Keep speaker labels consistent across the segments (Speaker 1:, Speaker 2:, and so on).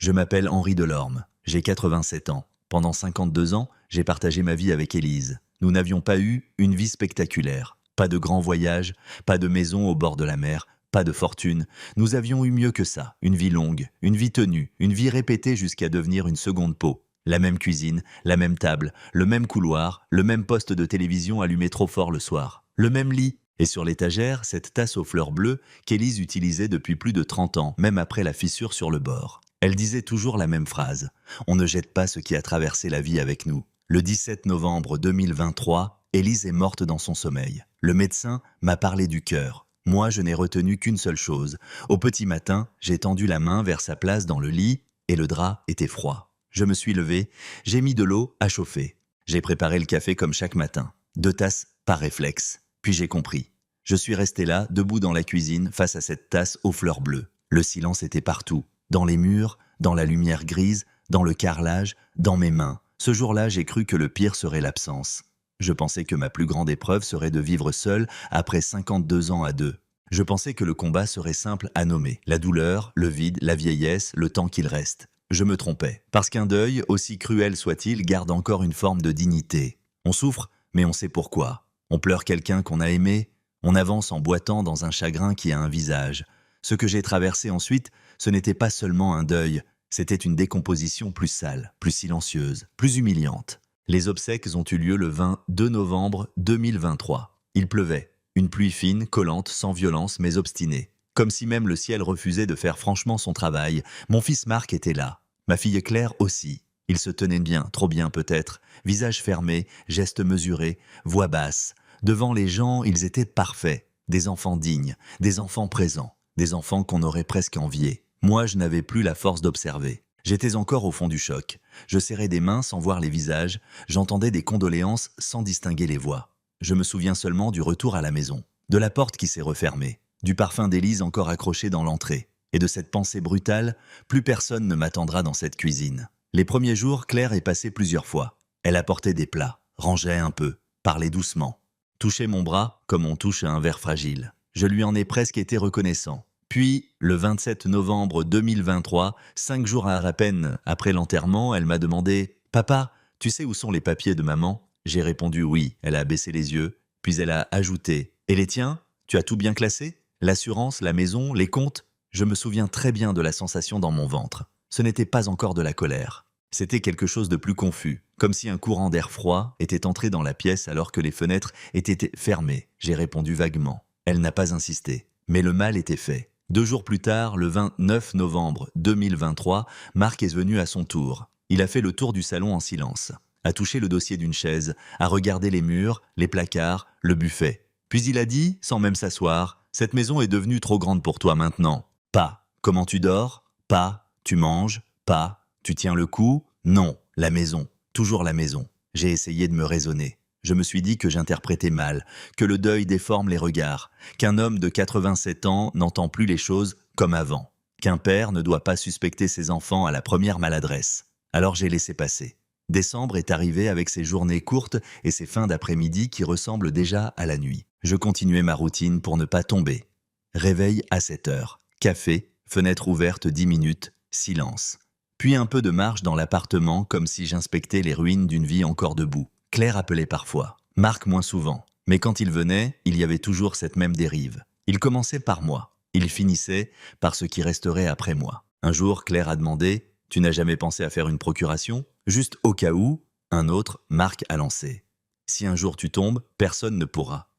Speaker 1: Je m'appelle Henri Delorme, j'ai 87 ans. Pendant 52 ans, j'ai partagé ma vie avec Élise. Nous n'avions pas eu une vie spectaculaire. Pas de grands voyages, pas de maison au bord de la mer, pas de fortune. Nous avions eu mieux que ça, une vie longue, une vie tenue, une vie répétée jusqu'à devenir une seconde peau. La même cuisine, la même table, le même couloir, le même poste de télévision allumé trop fort le soir, le même lit. Et sur l'étagère, cette tasse aux fleurs bleues qu'Élise utilisait depuis plus de 30 ans, même après la fissure sur le bord. Elle disait toujours la même phrase. On ne jette pas ce qui a traversé la vie avec nous. Le 17 novembre 2023, Élise est morte dans son sommeil. Le médecin m'a parlé du cœur. Moi, je n'ai retenu qu'une seule chose. Au petit matin, j'ai tendu la main vers sa place dans le lit et le drap était froid. Je me suis levé, j'ai mis de l'eau à chauffer. J'ai préparé le café comme chaque matin. 2 tasses par réflexe. Puis j'ai compris. Je suis resté là, debout dans la cuisine, face à cette tasse aux fleurs bleues. Le silence était partout. Dans les murs, dans la lumière grise, dans le carrelage, dans mes mains. Ce jour-là, j'ai cru que le pire serait l'absence. Je pensais que ma plus grande épreuve serait de vivre seul après 52 ans à deux. Je pensais que le combat serait simple à nommer. La douleur, le vide, la vieillesse, le temps qu'il reste. Je me trompais. Parce qu'un deuil, aussi cruel soit-il, garde encore une forme de dignité. On souffre, mais on sait pourquoi. On pleure quelqu'un qu'on a aimé. On avance en boitant dans un chagrin qui a un visage. Ce que j'ai traversé ensuite, ce n'était pas seulement un deuil, c'était une décomposition plus sale, plus silencieuse, plus humiliante. Les obsèques ont eu lieu le 22 novembre 2023. Il pleuvait, une pluie fine, collante, sans violence mais obstinée. Comme si même le ciel refusait de faire franchement son travail, mon fils Marc était là, ma fille Claire aussi. Ils se tenaient bien, trop bien peut-être, visage fermé, gestes mesurés, voix basse. Devant les gens, ils étaient parfaits, des enfants dignes, des enfants présents. Des enfants qu'on aurait presque enviés. Moi, je n'avais plus la force d'observer. J'étais encore au fond du choc. Je serrais des mains sans voir les visages. J'entendais des condoléances sans distinguer les voix. Je me souviens seulement du retour à la maison, de la porte qui s'est refermée, du parfum d'Élise encore accroché dans l'entrée, et de cette pensée brutale, plus personne ne m'attendra dans cette cuisine. Les premiers jours, Claire est passée plusieurs fois. Elle apportait des plats, rangeait un peu, parlait doucement, touchait mon bras comme on touche à un verre fragile. Je lui en ai presque été reconnaissant. Puis, le 27 novembre 2023, 5 jours à peine après l'enterrement, elle m'a demandé « Papa, tu sais où sont les papiers de maman ?» J'ai répondu « Oui ». Elle a baissé les yeux, puis elle a ajouté « Et les tiens? Tu as tout bien classé? L'assurance, la maison, les comptes ?» Je me souviens très bien de la sensation dans mon ventre. Ce n'était pas encore de la colère. C'était quelque chose de plus confus, comme si un courant d'air froid était entré dans la pièce alors que les fenêtres étaient fermées. J'ai répondu vaguement. Elle n'a pas insisté, mais le mal était fait. 2 jours plus tard, le 29 novembre 2023, Marc est venu à son tour. Il a fait le tour du salon en silence, a touché le dossier d'une chaise, a regardé les murs, les placards, le buffet. Puis il a dit, sans même s'asseoir, « Cette maison est devenue trop grande pour toi maintenant. Pas, comment tu dors? Pas, tu manges? Pas, tu tiens le coup? Non, la maison, toujours la maison. » J'ai essayé de me raisonner. Je me suis dit que j'interprétais mal, que le deuil déforme les regards, qu'un homme de 87 ans n'entend plus les choses comme avant, qu'un père ne doit pas suspecter ses enfants à la première maladresse. Alors j'ai laissé passer. Décembre est arrivé avec ses journées courtes et ses fins d'après-midi qui ressemblent déjà à la nuit. Je continuais ma routine pour ne pas tomber. Réveil à 7 heures, café, fenêtre ouverte 10 minutes, silence. Puis un peu de marche dans l'appartement comme si j'inspectais les ruines d'une vie encore debout. Claire appelait parfois, Marc moins souvent. Mais quand il venait, il y avait toujours cette même dérive. Il commençait par moi. Il finissait par ce qui resterait après moi. Un jour, Claire a demandé « Tu n'as jamais pensé à faire une procuration ?» Juste au cas où, un autre, Marc a lancé. Si un jour tu tombes, personne ne pourra.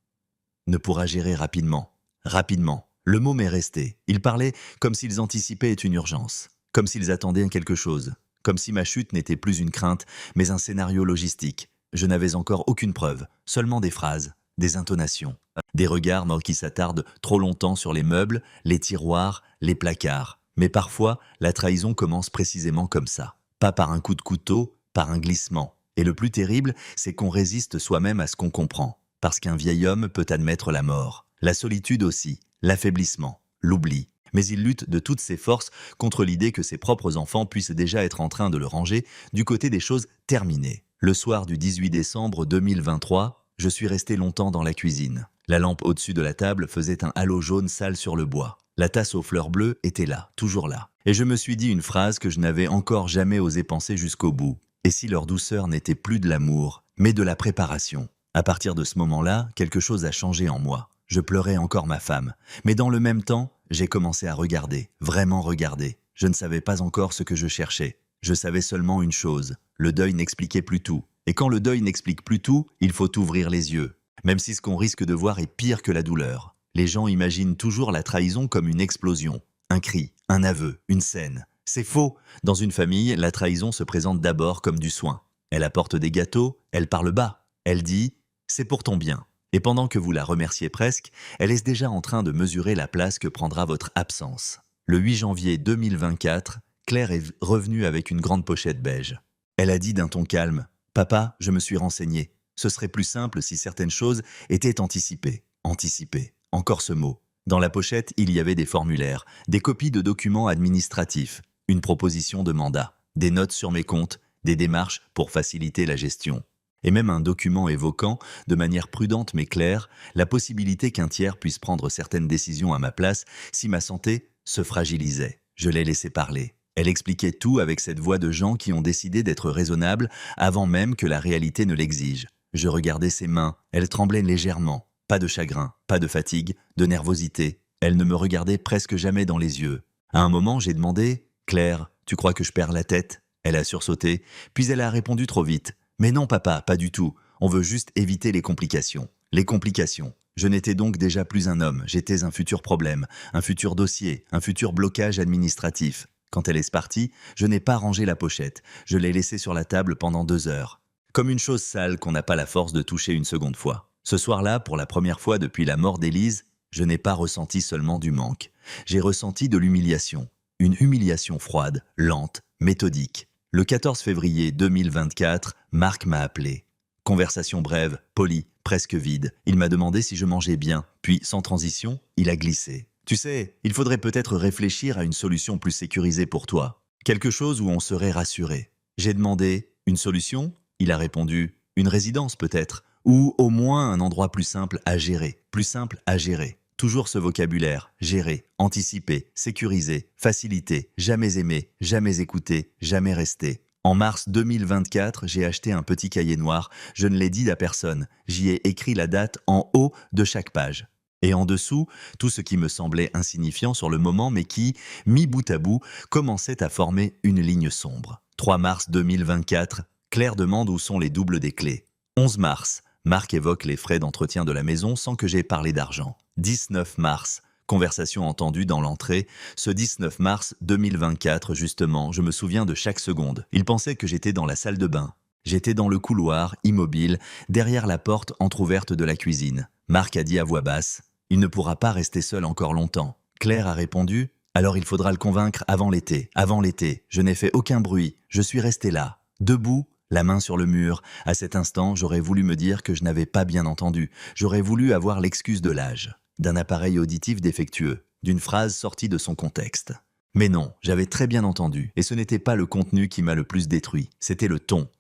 Speaker 1: Ne pourra gérer rapidement. Rapidement. Le mot m'est resté. Ils parlaient comme s'ils anticipaient une urgence. Comme s'ils attendaient quelque chose. Comme si ma chute n'était plus une crainte, mais un scénario logistique. Je n'avais encore aucune preuve, seulement des phrases, des intonations, des regards qui s'attardent trop longtemps sur les meubles, les tiroirs, les placards. Mais parfois, la trahison commence précisément comme ça. Pas par un coup de couteau, par un glissement. Et le plus terrible, c'est qu'on résiste soi-même à ce qu'on comprend. Parce qu'un vieil homme peut admettre la mort. La solitude aussi, l'affaiblissement, l'oubli. Mais il lutte de toutes ses forces contre l'idée que ses propres enfants puissent déjà être en train de le ranger du côté des choses terminées. Le soir du 18 décembre 2023, je suis resté longtemps dans la cuisine. La lampe au-dessus de la table faisait un halo jaune sale sur le bois. La tasse aux fleurs bleues était là, toujours là. Et je me suis dit une phrase que je n'avais encore jamais osé penser jusqu'au bout. Et si leur douceur n'était plus de l'amour, mais de la préparation? À partir de ce moment-là, quelque chose a changé en moi. Je pleurais encore ma femme. Mais dans le même temps, j'ai commencé à regarder, vraiment regarder. Je ne savais pas encore ce que je cherchais. Je savais seulement une chose, le deuil n'expliquait plus tout. Et quand le deuil n'explique plus tout, il faut ouvrir les yeux. Même si ce qu'on risque de voir est pire que la douleur. Les gens imaginent toujours la trahison comme une explosion. Un cri, un aveu, une scène. C'est faux. Dans une famille, la trahison se présente d'abord comme du soin. Elle apporte des gâteaux, elle parle bas. Elle dit « c'est pour ton bien ». Et pendant que vous la remerciez presque, elle est déjà en train de mesurer la place que prendra votre absence. Le 8 janvier 2024, Claire est revenue avec une grande pochette beige. Elle a dit d'un ton calme « Papa, je me suis renseignée. Ce serait plus simple si certaines choses étaient anticipées. » Anticipées. Encore ce mot. Dans la pochette, il y avait des formulaires, des copies de documents administratifs, une proposition de mandat, des notes sur mes comptes, des démarches pour faciliter la gestion. Et même un document évoquant, de manière prudente mais claire, la possibilité qu'un tiers puisse prendre certaines décisions à ma place si ma santé se fragilisait. Je l'ai laissé parler. Elle expliquait tout avec cette voix de gens qui ont décidé d'être raisonnables avant même que la réalité ne l'exige. Je regardais ses mains, elles tremblaient légèrement. Pas de chagrin, pas de fatigue, de nervosité. Elle ne me regardait presque jamais dans les yeux. À un moment, j'ai demandé « Claire, tu crois que je perds la tête ?» Elle a sursauté, puis elle a répondu trop vite. « Mais non papa, pas du tout. On veut juste éviter les complications. » Les complications. Je n'étais donc déjà plus un homme, j'étais un futur problème, un futur dossier, un futur blocage administratif. Quand elle est partie, je n'ai pas rangé la pochette. Je l'ai laissée sur la table pendant 2 heures. Comme une chose sale qu'on n'a pas la force de toucher une seconde fois. Ce soir-là, pour la première fois depuis la mort d'Élise, je n'ai pas ressenti seulement du manque. J'ai ressenti de l'humiliation. Une humiliation froide, lente, méthodique. Le 14 février 2024, Marc m'a appelé. Conversation brève, polie, presque vide. Il m'a demandé si je mangeais bien, puis, sans transition, il a glissé. « Tu sais, il faudrait peut-être réfléchir à une solution plus sécurisée pour toi. Quelque chose où on serait rassuré. » J'ai demandé « Une solution ?» Il a répondu « Une résidence peut-être. Ou au moins un endroit plus simple à gérer. Plus simple à gérer. » Toujours ce vocabulaire, gérer, anticiper, sécuriser, faciliter, jamais aimer, jamais écouter, jamais rester. En mars 2024, j'ai acheté un petit cahier noir, je ne l'ai dit à personne, j'y ai écrit la date en haut de chaque page. Et en dessous, tout ce qui me semblait insignifiant sur le moment mais qui, mis bout à bout, commençait à former une ligne sombre. 3 mars 2024, Claire demande où sont les doubles des clés. 11 mars, Marc évoque les frais d'entretien de la maison sans que j'aie parlé d'argent. 19 mars, conversation entendue dans l'entrée. Ce 19 mars 2024, justement, je me souviens de chaque seconde. Il pensait que j'étais dans la salle de bain. J'étais dans le couloir, immobile, derrière la porte entr'ouverte de la cuisine. Marc a dit à voix basse « Il ne pourra pas rester seul encore longtemps ». Claire a répondu « Alors il faudra le convaincre avant l'été. Avant l'été, je n'ai fait aucun bruit. Je suis resté là, debout, la main sur le mur. À cet instant, j'aurais voulu me dire que je n'avais pas bien entendu. J'aurais voulu avoir l'excuse de l'âge, d'un appareil auditif défectueux, d'une phrase sortie de son contexte. Mais non, j'avais très bien entendu, et ce n'était pas le contenu qui m'a le plus détruit, c'était le ton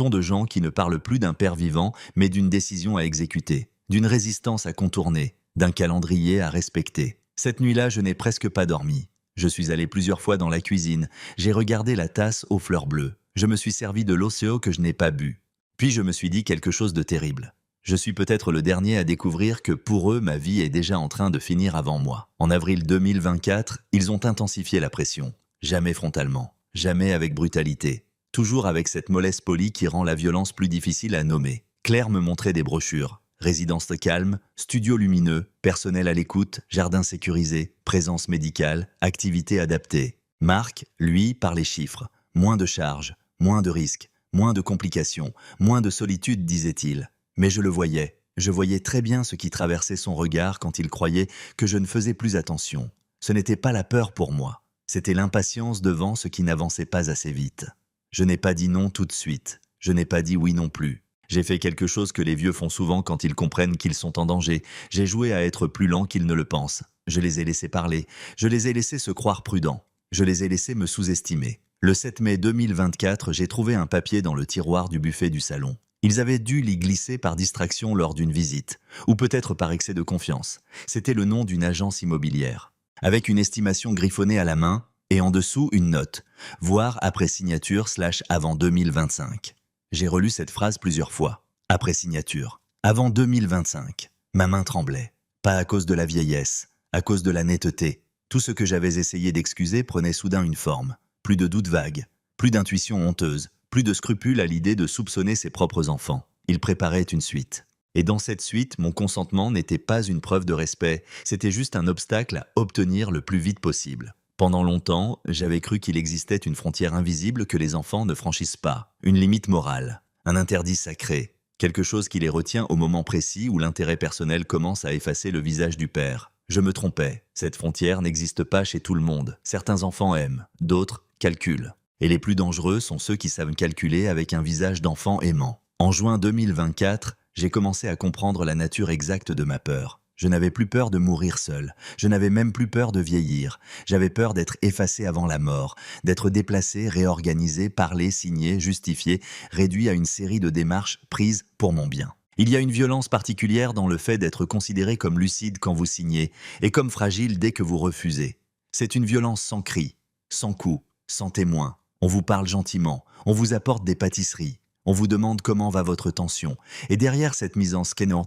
Speaker 1: de gens qui ne parlent plus d'un père vivant, mais d'une décision à exécuter, d'une résistance à contourner, d'un calendrier à respecter. Cette nuit-là, je n'ai presque pas dormi. Je suis allé plusieurs fois dans la cuisine, j'ai regardé la tasse aux fleurs bleues, je me suis servi de l'océan que je n'ai pas bu. Puis je me suis dit quelque chose de terrible. Je suis peut-être le dernier à découvrir que pour eux, ma vie est déjà en train de finir avant moi. En avril 2024, ils ont intensifié la pression. Jamais frontalement, jamais avec brutalité. Toujours avec cette mollesse polie qui rend la violence plus difficile à nommer. Claire me montrait des brochures. Résidence calme, studio lumineux, personnel à l'écoute, jardin sécurisé, présence médicale, activités adaptées. Marc, lui, par les chiffres. Moins de charges, moins de risques, moins de complications, moins de solitude, disait-il. Mais je le voyais. Je voyais très bien ce qui traversait son regard quand il croyait que je ne faisais plus attention. Ce n'était pas la peur pour moi. C'était l'impatience devant ce qui n'avançait pas assez vite. Je n'ai pas dit non tout de suite. Je n'ai pas dit oui non plus. J'ai fait quelque chose que les vieux font souvent quand ils comprennent qu'ils sont en danger. J'ai joué à être plus lent qu'ils ne le pensent. Je les ai laissés parler. Je les ai laissés se croire prudents. Je les ai laissés me sous-estimer. Le 7 mai 2024, j'ai trouvé un papier dans le tiroir du buffet du salon. Ils avaient dû l'y glisser par distraction lors d'une visite, ou peut-être par excès de confiance. C'était le nom d'une agence immobilière. avec une estimation griffonnée à la main et en dessous une note, voire après signature / avant 2025. J'ai relu cette phrase plusieurs fois. Après signature. Avant 2025. Ma main tremblait. Pas à cause de la vieillesse, à cause de la netteté. Tout ce que j'avais essayé d'excuser prenait soudain une forme. Plus de doutes vagues, plus d'intuition honteuse, plus de scrupules à l'idée de soupçonner ses propres enfants. Il préparait une suite. Et dans cette suite, mon consentement n'était pas une preuve de respect, c'était juste un obstacle à obtenir le plus vite possible. Pendant longtemps, j'avais cru qu'il existait une frontière invisible que les enfants ne franchissent pas, une limite morale, un interdit sacré, quelque chose qui les retient au moment précis où l'intérêt personnel commence à effacer le visage du père. Je me trompais, cette frontière n'existe pas chez tout le monde. Certains enfants aiment, d'autres calculent. Et les plus dangereux sont ceux qui savent calculer avec un visage d'enfant aimant. En juin 2024, j'ai commencé à comprendre la nature exacte de ma peur. Je n'avais plus peur de mourir seul. Je n'avais même plus peur de vieillir. J'avais peur d'être effacé avant la mort, d'être déplacé, réorganisé, parlé, signé, justifié, réduit à une série de démarches prises pour mon bien. Il y a une violence particulière dans le fait d'être considéré comme lucide quand vous signez et comme fragile dès que vous refusez. C'est une violence sans cri, sans coup, sans témoin. On vous parle gentiment, on vous apporte des pâtisseries. On vous demande comment va votre tension. Et derrière cette mise en scène, on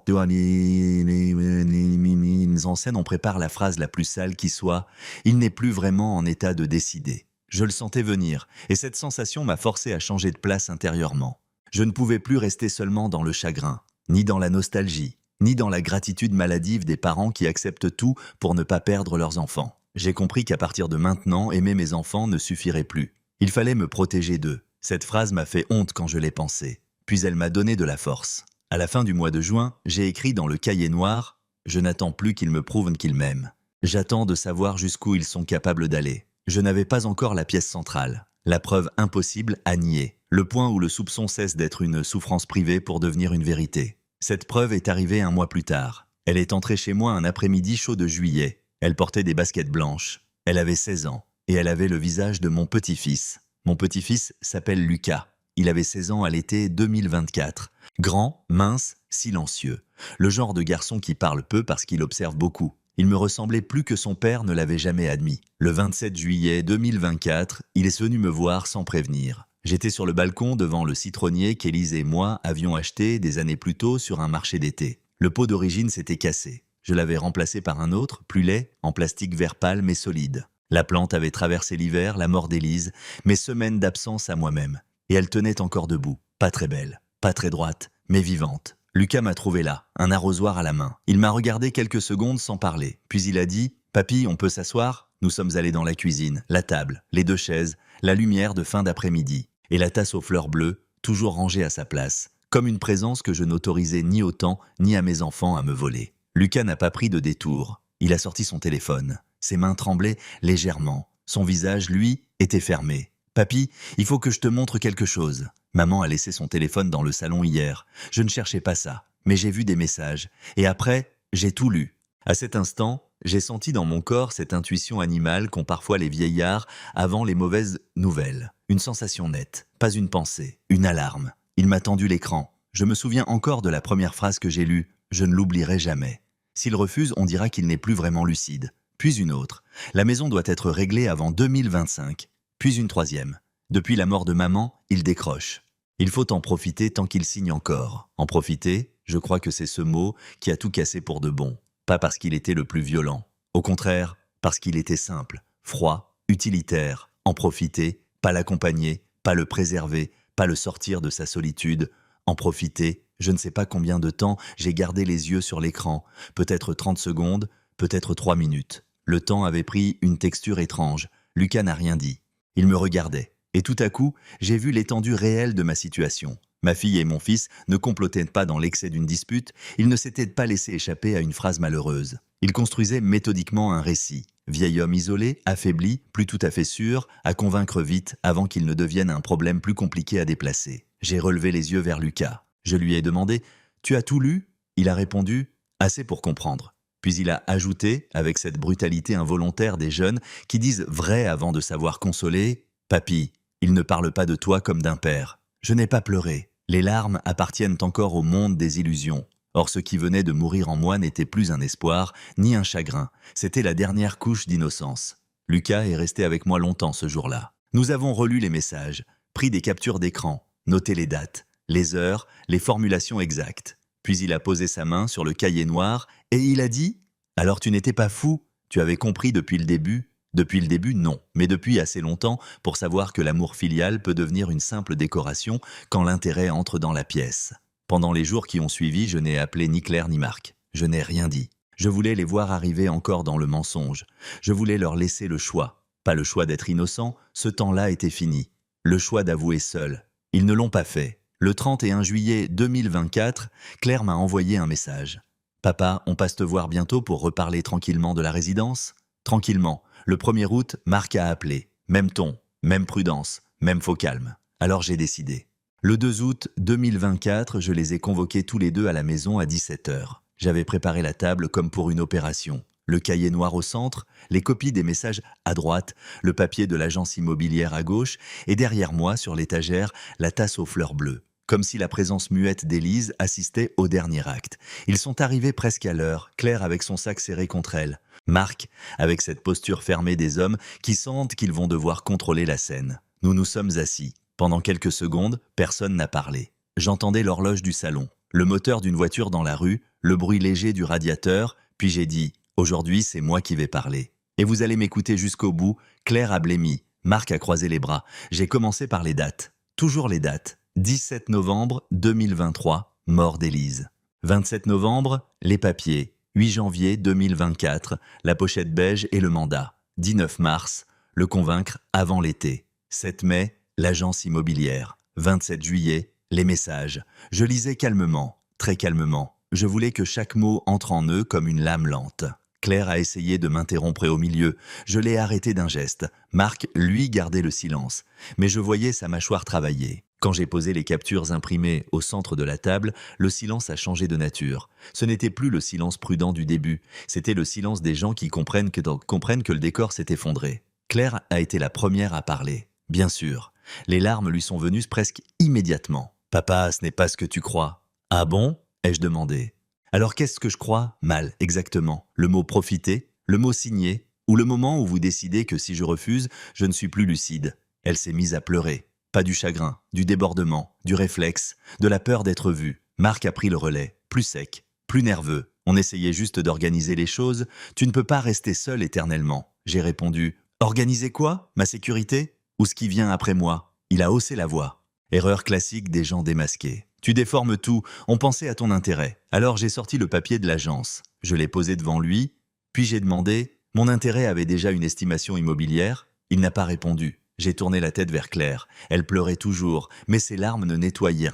Speaker 1: prépare la phrase la plus sale qui soit « Il n'est plus vraiment en état de décider ». Je le sentais venir, et cette sensation m'a forcé à changer de place intérieurement. Je ne pouvais plus rester seulement dans le chagrin, ni dans la nostalgie, ni dans la gratitude maladive des parents qui acceptent tout pour ne pas perdre leurs enfants. J'ai compris qu'à partir de maintenant, aimer mes enfants ne suffirait plus. Il fallait me protéger d'eux. Cette phrase m'a fait honte quand je l'ai pensée, puis elle m'a donné de la force. À la fin du mois de juin, j'ai écrit dans le cahier noir « Je n'attends plus qu'ils me prouvent qu'ils m'aiment. J'attends de savoir jusqu'où ils sont capables d'aller. » Je n'avais pas encore la pièce centrale, la preuve impossible à nier, le point où le soupçon cesse d'être une souffrance privée pour devenir une vérité. Cette preuve est arrivée un mois plus tard. Elle est entrée chez moi un après-midi chaud de juillet. Elle portait des baskets blanches. Elle avait 16 ans et elle avait le visage de mon petit-fils. Mon petit-fils s'appelle Lucas. Il avait 16 ans à l'été 2024. Grand, mince, silencieux. Le genre de garçon qui parle peu parce qu'il observe beaucoup. Il me ressemblait plus que son père ne l'avait jamais admis. Le 27 juillet 2024, il est venu me voir sans prévenir. J'étais sur le balcon devant le citronnier qu'Élise et moi avions acheté des années plus tôt sur un marché d'été. Le pot d'origine s'était cassé. Je l'avais remplacé par un autre, plus laid, en plastique vert pâle mais solide. La plante avait traversé l'hiver, la mort d'Élise, mes semaines d'absence à moi-même. Et elle tenait encore debout, pas très belle, pas très droite, mais vivante. Lucas m'a trouvé là, un arrosoir à la main. Il m'a regardé quelques secondes sans parler. Puis il a dit « Papy, on peut s'asseoir ?» Nous sommes allés dans la cuisine, la table, les 2 chaises, la lumière de fin d'après-midi. Et la tasse aux fleurs bleues, toujours rangée à sa place, comme une présence que je n'autorisais ni au temps ni à mes enfants à me voler. Lucas n'a pas pris de détour. Il a sorti son téléphone. Ses mains tremblaient légèrement. Son visage, lui, était fermé. « Papy, il faut que je te montre quelque chose. Maman a laissé son téléphone dans le salon hier. Je ne cherchais pas ça, mais j'ai vu des messages. Et après, j'ai tout lu. » À cet instant, j'ai senti dans mon corps cette intuition animale qu'ont parfois les vieillards avant les mauvaises nouvelles. Une sensation nette, pas une pensée, une alarme. Il m'a tendu l'écran. Je me souviens encore de la première phrase que j'ai lue. Je ne l'oublierai jamais. S'il refuse, on dira qu'il n'est plus vraiment lucide. Puis une autre. La maison doit être réglée avant 2025. Puis une troisième. Depuis la mort de maman, il décroche. Il faut en profiter tant qu'il signe encore. En profiter, je crois que c'est ce mot qui a tout cassé pour de bon. Pas parce qu'il était le plus violent. Au contraire, parce qu'il était simple, froid, utilitaire. En profiter, pas l'accompagner, pas le préserver, pas le sortir de sa solitude. En profiter, je ne sais pas combien de temps j'ai gardé les yeux sur l'écran. Peut-être 30 secondes, peut-être 3 minutes. Le temps avait pris une texture étrange. Lucas n'a rien dit. Il me regardait. Et tout à coup, j'ai vu l'étendue réelle de ma situation. Ma fille et mon fils ne complotaient pas dans l'excès d'une dispute, ils ne s'étaient pas laissés échapper à une phrase malheureuse. Ils construisaient méthodiquement un récit. Vieil homme isolé, affaibli, plus tout à fait sûr, à convaincre vite avant qu'il ne devienne un problème plus compliqué à déplacer. J'ai relevé les yeux vers Lucas. Je lui ai demandé « Tu as tout lu ?» Il a répondu « Assez pour comprendre ». Puis il a ajouté, avec cette brutalité involontaire des jeunes qui disent vrai avant de savoir consoler « Papy, il ne parle pas de toi comme d'un père. Je n'ai pas pleuré. Les larmes appartiennent encore au monde des illusions. Or ce qui venait de mourir en moi n'était plus un espoir, ni un chagrin, c'était la dernière couche d'innocence. Lucas est resté avec moi longtemps ce jour-là. Nous avons relu les messages, pris des captures d'écran, noté les dates, les heures, les formulations exactes. Puis il a posé sa main sur le cahier noir et il a dit « Alors tu n'étais pas fou, tu avais compris depuis le début ?» Depuis le début, non, mais depuis assez longtemps pour savoir que l'amour filial peut devenir une simple décoration quand l'intérêt entre dans la pièce. Pendant les jours qui ont suivi, je n'ai appelé ni Claire ni Marc. Je n'ai rien dit. Je voulais les voir arriver encore dans le mensonge. Je voulais leur laisser le choix. Pas le choix d'être innocent, ce temps-là était fini. Le choix d'avouer seul. Ils ne l'ont pas fait. Le 31 juillet 2024, Claire m'a envoyé un message. « Papa, on passe te voir bientôt pour reparler tranquillement de la résidence ?» Tranquillement. Le 1er août, Marc a appelé. Même ton, même prudence, même faux calme. Alors j'ai décidé. Le 2 août 2024, je les ai convoqués tous les deux à la maison à 17h. J'avais préparé la table comme pour une opération. Le cahier noir au centre, les copies des messages à droite, le papier de l'agence immobilière à gauche, et derrière moi, sur l'étagère, la tasse aux fleurs bleues. Comme si la présence muette d'Élise assistait au dernier acte. Ils sont arrivés presque à l'heure, Claire avec son sac serré contre elle. Marc, avec cette posture fermée des hommes qui sentent qu'ils vont devoir contrôler la scène. Nous nous sommes assis. Pendant quelques secondes, personne n'a parlé. J'entendais l'horloge du salon, le moteur d'une voiture dans la rue, le bruit léger du radiateur, puis j'ai dit « Aujourd'hui, c'est moi qui vais parler. Et vous allez m'écouter jusqu'au bout. » Claire a blêmi, Marc a croisé les bras. J'ai commencé par les dates. Toujours les dates. 17 novembre 2023, mort d'Élise. 27 novembre, les papiers. 8 janvier 2024, la pochette beige et le mandat. 19 mars, le convaincre avant l'été. 7 mai, l'agence immobilière. 27 juillet, les messages. Je lisais calmement, très calmement. Je voulais que chaque mot entre en eux comme une lame lente. Claire a essayé de m'interrompre au milieu. Je l'ai arrêté d'un geste. Marc, lui, gardait le silence. Mais je voyais sa mâchoire travailler. Quand j'ai posé les captures imprimées au centre de la table, le silence a changé de nature. Ce n'était plus le silence prudent du début, c'était le silence des gens qui comprennent que le décor s'est effondré. Claire a été la première à parler. Bien sûr, les larmes lui sont venues presque immédiatement. « Papa, ce n'est pas ce que tu crois. »« Ah bon ?» ai-je demandé. « Alors qu'est-ce que je crois ? Mal, exactement. Le mot profiter, le mot signer, ou le moment où vous décidez que si je refuse, je ne suis plus lucide. » Elle s'est mise à pleurer. Pas du chagrin, du débordement, du réflexe, de la peur d'être vu. Marc a pris le relais, plus sec, plus nerveux. On essayait juste d'organiser les choses. Tu ne peux pas rester seul éternellement. J'ai répondu. Organiser quoi ? Ma sécurité ? Ou ce qui vient après moi ? Il a haussé la voix. Erreur classique des gens démasqués. Tu déformes tout, on pensait à ton intérêt. Alors j'ai sorti le papier de l'agence. Je l'ai posé devant lui, puis j'ai demandé. Mon intérêt avait déjà une estimation immobilière. Il n'a pas répondu. J'ai tourné la tête vers Claire. Elle pleurait toujours, mais ses larmes ne nettoyaient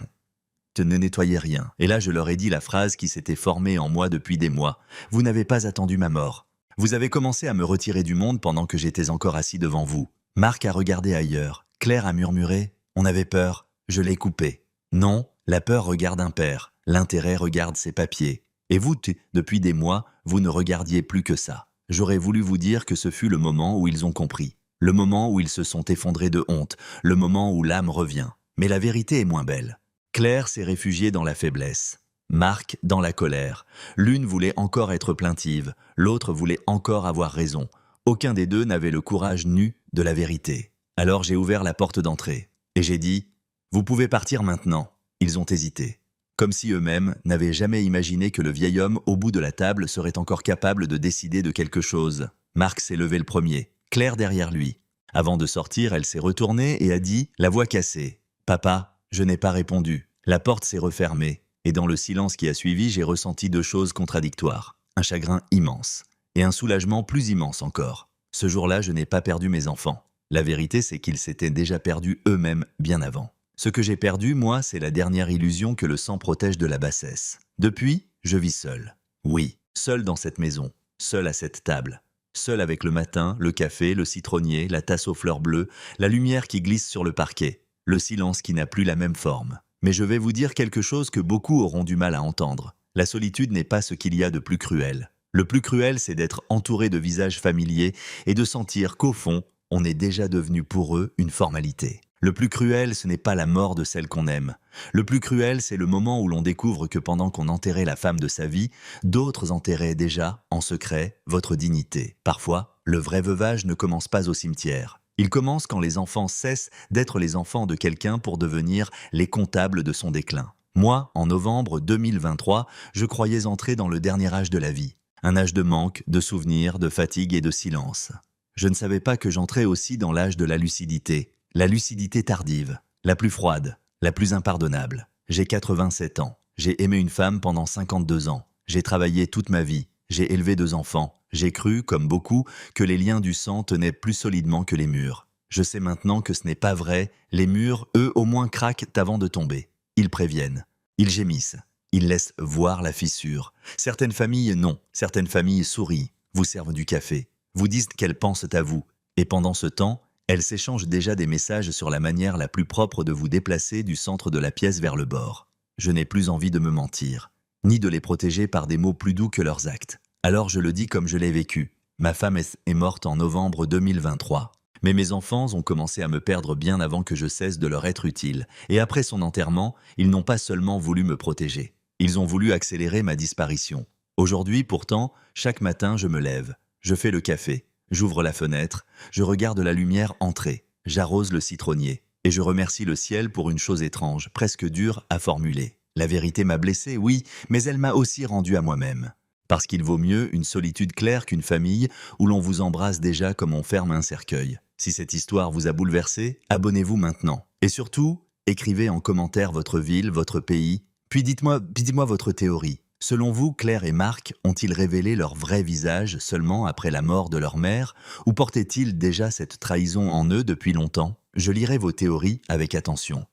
Speaker 1: rien. Et là, je leur ai dit la phrase qui s'était formée en moi depuis des mois. « Vous n'avez pas attendu ma mort. Vous avez commencé à me retirer du monde pendant que j'étais encore assis devant vous. » Marc a regardé ailleurs. Claire a murmuré. « On avait peur. Je l'ai coupé. » Non, la peur regarde un père. L'intérêt regarde ses papiers. Et vous, depuis des mois, vous ne regardiez plus que ça. J'aurais voulu vous dire que ce fut le moment où ils ont compris. Le moment où ils se sont effondrés de honte, le moment où l'âme revient. Mais la vérité est moins belle. Claire s'est réfugiée dans la faiblesse. Marc dans la colère. L'une voulait encore être plaintive, l'autre voulait encore avoir raison. Aucun des deux n'avait le courage nu de la vérité. Alors j'ai ouvert la porte d'entrée. Et j'ai dit « Vous pouvez partir maintenant ». Ils ont hésité. Comme si eux-mêmes n'avaient jamais imaginé que le vieil homme au bout de la table serait encore capable de décider de quelque chose. Marc s'est levé le premier. Claire derrière lui. Avant de sortir, elle s'est retournée et a dit, la voix cassée. « Papa, je n'ai pas répondu. » La porte s'est refermée. Et dans le silence qui a suivi, j'ai ressenti deux choses contradictoires. Un chagrin immense. Et un soulagement plus immense encore. Ce jour-là, je n'ai pas perdu mes enfants. La vérité, c'est qu'ils s'étaient déjà perdus eux-mêmes bien avant. Ce que j'ai perdu, moi, c'est la dernière illusion que le sang protège de la bassesse. Depuis, je vis seul. Oui, seul dans cette maison. Seul à cette table. Seul avec le matin, le café, le citronnier, la tasse aux fleurs bleues, la lumière qui glisse sur le parquet, le silence qui n'a plus la même forme. Mais je vais vous dire quelque chose que beaucoup auront du mal à entendre. La solitude n'est pas ce qu'il y a de plus cruel. Le plus cruel, c'est d'être entouré de visages familiers et de sentir qu'au fond, on est déjà devenu pour eux une formalité. Le plus cruel, ce n'est pas la mort de celle qu'on aime. Le plus cruel, c'est le moment où l'on découvre que pendant qu'on enterrait la femme de sa vie, d'autres enterraient déjà, en secret, votre dignité. Parfois, le vrai veuvage ne commence pas au cimetière. Il commence quand les enfants cessent d'être les enfants de quelqu'un pour devenir les comptables de son déclin. Moi, en novembre 2023, je croyais entrer dans le dernier âge de la vie. Un âge de manque, de souvenirs, de fatigue et de silence. Je ne savais pas que j'entrais aussi dans l'âge de la lucidité. La lucidité tardive, la plus froide, la plus impardonnable. J'ai 87 ans. J'ai aimé une femme pendant 52 ans. J'ai travaillé toute ma vie. J'ai élevé 2 enfants. J'ai cru, comme beaucoup, que les liens du sang tenaient plus solidement que les murs. Je sais maintenant que ce n'est pas vrai. Les murs, eux, au moins craquent avant de tomber. Ils préviennent. Ils gémissent. Ils laissent voir la fissure. Certaines familles, non. Certaines familles sourient, vous servent du café, vous disent qu'elles pensent à vous. Et pendant ce temps, elles s'échangent déjà des messages sur la manière la plus propre de vous déplacer du centre de la pièce vers le bord. Je n'ai plus envie de me mentir, ni de les protéger par des mots plus doux que leurs actes. Alors je le dis comme je l'ai vécu. Ma femme est morte en novembre 2023. Mais mes enfants ont commencé à me perdre bien avant que je cesse de leur être utile. Et après son enterrement, ils n'ont pas seulement voulu me protéger. Ils ont voulu accélérer ma disparition. Aujourd'hui, pourtant, chaque matin, je me lève. Je fais le café. J'ouvre la fenêtre, je regarde la lumière entrer, j'arrose le citronnier, et je remercie le ciel pour une chose étrange, presque dure à formuler. La vérité m'a blessé, oui, mais elle m'a aussi rendu à moi-même. Parce qu'il vaut mieux une solitude claire qu'une famille où l'on vous embrasse déjà comme on ferme un cercueil. Si cette histoire vous a bouleversé, abonnez-vous maintenant. Et surtout, écrivez en commentaire votre ville, votre pays, puis dites-moi votre théorie. Selon vous, Claire et Marc ont-ils révélé leur vrai visage seulement après la mort de leur mère, ou portaient-ils déjà cette trahison en eux depuis longtemps? Je lirai vos théories avec attention.